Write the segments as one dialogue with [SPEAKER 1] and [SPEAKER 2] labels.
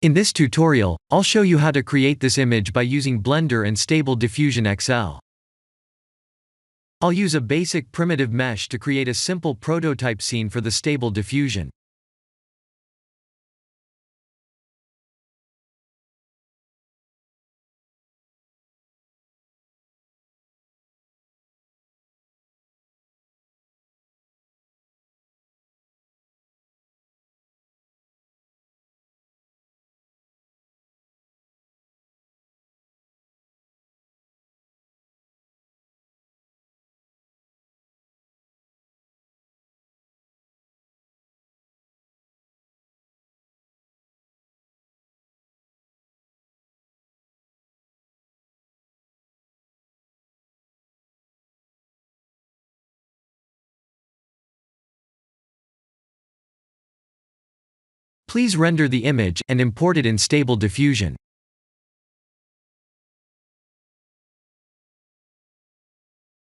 [SPEAKER 1] In this tutorial, I'll show you how to create this image by using Blender and Stable Diffusion XL. I'll use a basic primitive mesh to create a simple prototype scene for the Stable Diffusion. Please render the image and import it in Stable Diffusion.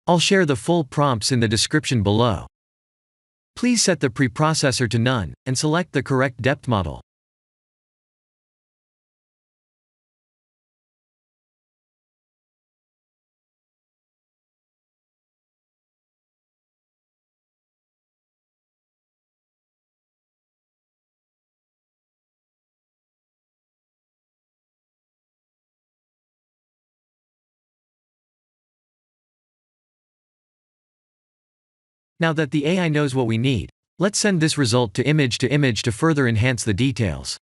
[SPEAKER 1] I'll share the full prompts in the description below. Please set the preprocessor to none, and select the correct depth model. Now that the AI knows what we need, let's send this result to image to further enhance the details.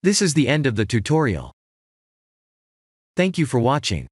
[SPEAKER 1] This is the end of the tutorial. Thank you for watching.